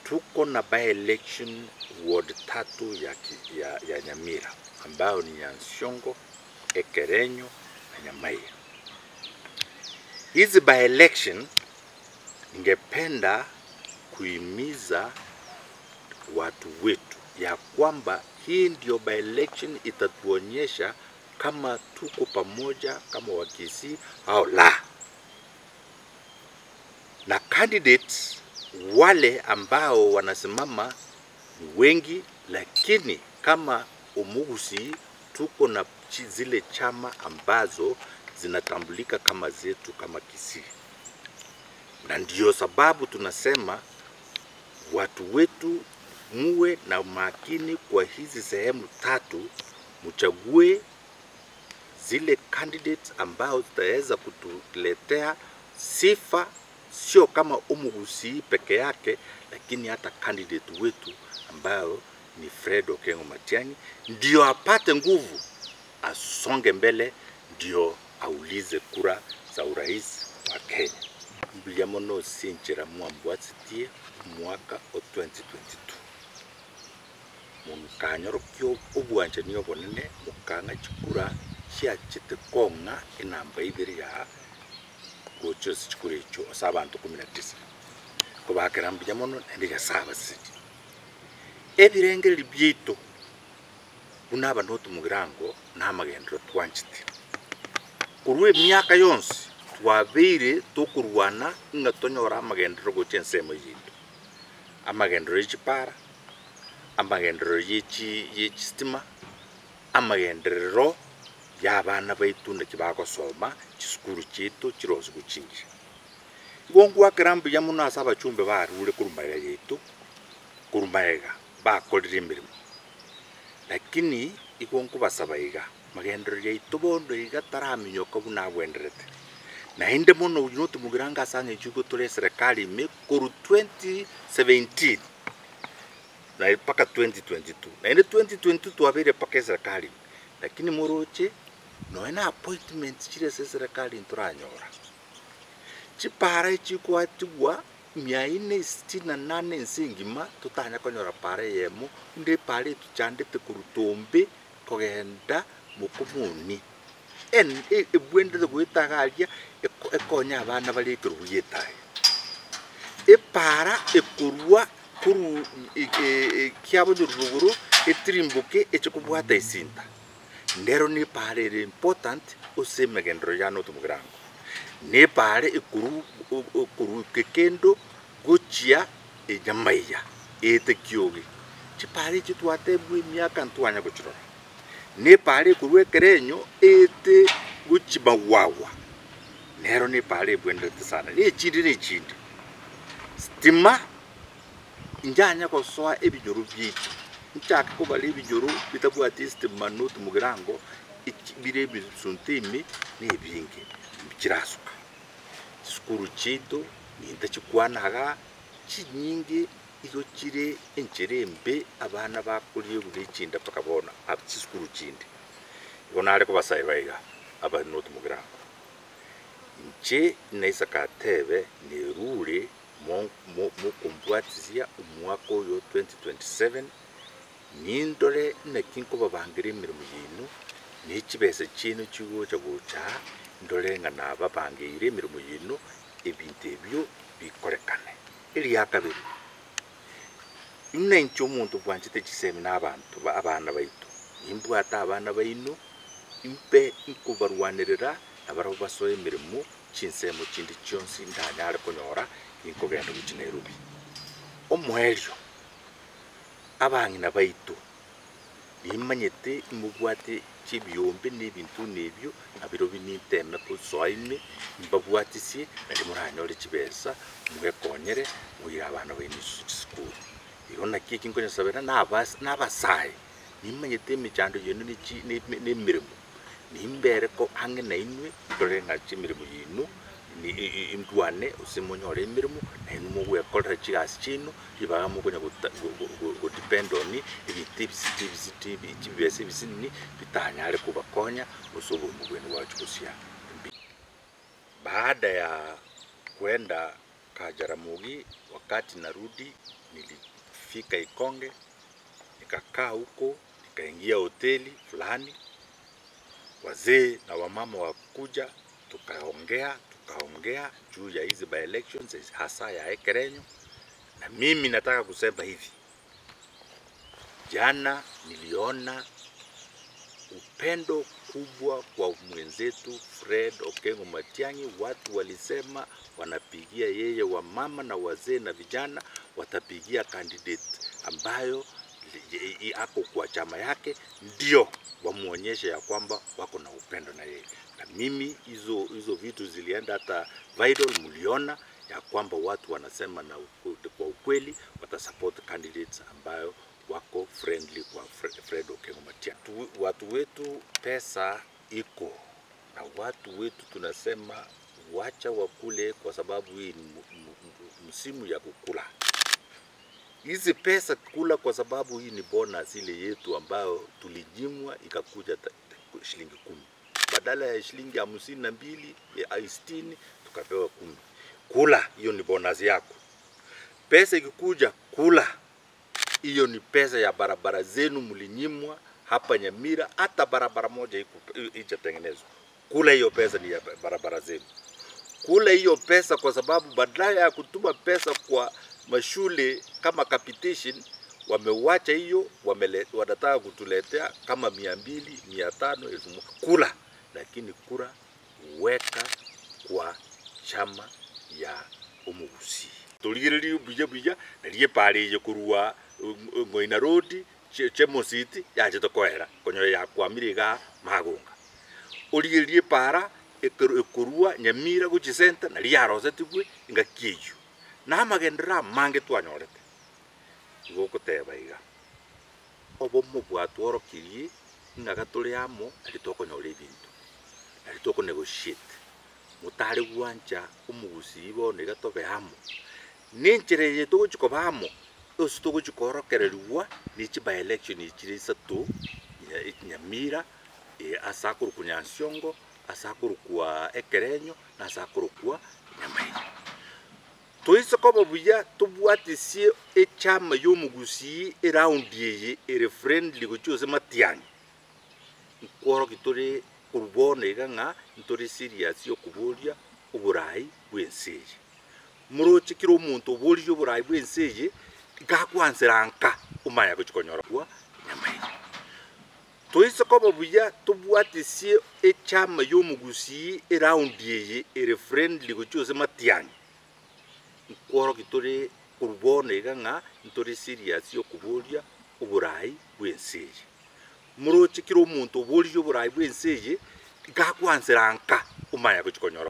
tuko na by-election ward 3 ya Nyamira ambao ni Nyansiongo, Ekerenyo na Nyamaiya. Hizi by-election ningependa kuhimiza watu wetu ya kwamba hii ndio by-election itatuonyesha kama tuko pamoja kama Wakisii au la. Na candidates wale ambao wanasimama ni wengi, lakini kama Umugusi tuko na zile chama ambazo zinatambulika kama zetu kama Kisii. Na ndio sababu tunasema watu wetu muwe na makini kwa hizi sehemu 3, mchague zile candidates ambao zitaweza kutuletea sifa, sio kama Umugusi peke yake, lakini hata candidate wetu ambao ni Fred Okengo Matiang'i ndio apate nguvu, asonge mbele, ndio aulize kura za urais wa Kenya. Mbiliamono sinchira mwambwatsitie mwaka wa 2022. Munkanyorokyo obwanje niyo bonene mukanga chikura chia chitekonga inamba 2 ya gocho chikura icho asabantu 19. Kubakira mbiliamono ndiga saba siti. Ebirengeri byito unaba notu mugirango namagendero twanchite. Kurwe myaka yonse twabire tukurwana ngatonyora amagendero gochensemo yitu. Amagendero y'Ipara, amagendero y'Istima, amagendero y'abana baitu ndakibagosoma chisukuru chitu chirozi guchingi. Igongwa karambi yamuna asaba chumbe bari ule kurumbaya yitu kurumbaya bakolira emirimo, lakini igongo basabaiga magendero yitu bondo igataramyoka buna bwenderete. Na hinde mono unotu mugiranga sanye chugo tole serikali me koru 2017 na mpaka 2022. Na inde 2022 tuwabere paka serikali, lakini moroche noena appointment chile serikali nturanyora. Chipara chikwa tugwa 468 nsingima tutanya konyora pare yemo nde pare tuchandete kurutombe kogenda mukumuni. Ebwende de gwitagaria ekonya abana bali kuruyetaye. Epara ekurwa kuru kyabo ruguru etirimbuke echikubwata isinta. Ndero ni pare important osemegendro ya no tumugirango. Ne pare ekuru kekendo gochia Nyamaiya etekyoge. Chipare chitwate bwi myaka ntwanya gochirora. Ne pare kurwe Ekerenyo ete guchibawawa. Nero ne pare bwendete sana. Ne chindi. Stima njanya kosoa ebinyoro byitu. Nchaka ko bali ebinyoro bitabwati stima no tumugirango bire bisuntimi ne binge bikirasuka. Sukuru chitu nindachikwana chinyingi izo chire encherembe abana bakuriye bulichinda pakabona abisukuru chindi. Ibonare ko basayibaiga abantu tumugirango. Nche naisa katebe ni rule mu kumbwatizia umwaka yo 2027 nindole nakinko babangire emirimo yinu n'ekibese chino chigocha gocha ndole nga nababangire emirimo yinu ebintu ebyo bikorekane. Eri yakabiri nencho omuntu bwanchite chisemi n'abantu abana baitu imbwata abana baino impe inkubarwanirira abaro basoye emirimo chinsemo chindi chionsi ndanyare konyora inkogenda guchi Nairobi. Omwelyo abangina baitu nimanyete mubwate chibyombe n'ebintu nebyo abiro biniteme kusoime mbabwatisi ndi muranyore chibesa mwekonyere mwira abana baino school. Irona kiki nkonya sabera n'abasaye nimanyete imichando yenu n'emirimo nimbere ko hange nainwe dore ngachi mirimo yinu ni imdwane usimonyore emirimo na inu mugwekora chigasi chino ibaga mukonya go depend on ibitibi chibese bisini bitanyare kubakonya usobo mugwenu wacu kusia. Baada ya kwenda kutoka Jaramogi. Wakati narudi nilifika Ikonge, nikakaa huko, nikaingia hoteli fulani, wazee na wamama wakuja, tukaongea juu ya hizi by elections hasa ya Ekerenyo. Na mimi nataka kusema hivi, jana niliona upendo kubwa kwa mwenzetu Fred Okengo Matiang'i. Watu walisema wanapigia yeye, wamama na wazee na vijana watapigia candidate ambayo ako kwa chama yake, ndio wamuonyeshe ya kwamba wako na upendo na yeye. Na mimi hizo vitu zilienda hata viral, mliona ya kwamba watu wanasema na kwa ukweli watasupport candidates ambayo wako friendly kwa Fred Okengo Matiang'i. Watu wetu pesa iko, na watu wetu tunasema wacha wakule, kwa sababu hii ni msimu ya kukula hizi pesa, kula, kwa sababu hii ni bonus ile yetu ambayo tulijimwa ikakuja shilingi 10 badala ya shilingi 52 ya 60 tukapewa 10. Kula, hiyo ni bonus yako. Pesa ikikuja kula, hiyo ni pesa ya barabara zenu mlinyimwa hapa Nyamira, hata barabara moja ijatengenezwa. Kula hiyo pesa, ni ya barabara zenu. Kula hiyo pesa, kwa sababu badala ya kutuma pesa kwa mashule kama capitation, wamewacha hiyo, wanataka kutuletea kama 200, 500, 1000. Kula, lakini kura weka kwa chama ya umugusi. Tuligiriri buja naliye pale ye kurua Ngoina Road Chemo City yaje tokoera konyo ya kwamiriga magunga. Uligiriri para ekurua Nyamira guchi center naliye arosetibwe ngakieju. Na magendera mange twanyorete. Igoko tebaiga. Obo mubwatu orokirie ngaga tuli amo alitoko nyore bintu. Alitoko negotiate. Mutari gwanja umugusi ibo negatobe amo. Ninjire yeto chukobamo osito chukorokererwa nichi by election ichiri sato Nyamira asakuru kunyansiongo, asakuru kwa Ekerenyo na asakuru kwa Nyamai. Toisa kobo buya tubwatisie echama yomugusi around yeye ere friendly gochose Matiang'i. Nkoro kitore kurubone iganga ntori serious yo kuboria uburai bwenseje. Murochi kiro umuntu uborie uburai bwenseje gakwanseranka umaya kuchikonyora kwa Nyamai. Toisa kobo buya tubwatisie echama yomugusi around yeye ere friendly gochose Matiang'i. Nkoro kitore kurubone iganga ntori serious yo kuboria uburai bwenseje. Murochi kiro umuntu uborie uburai bwenseje gakwanseranka umaya kuchikonyora.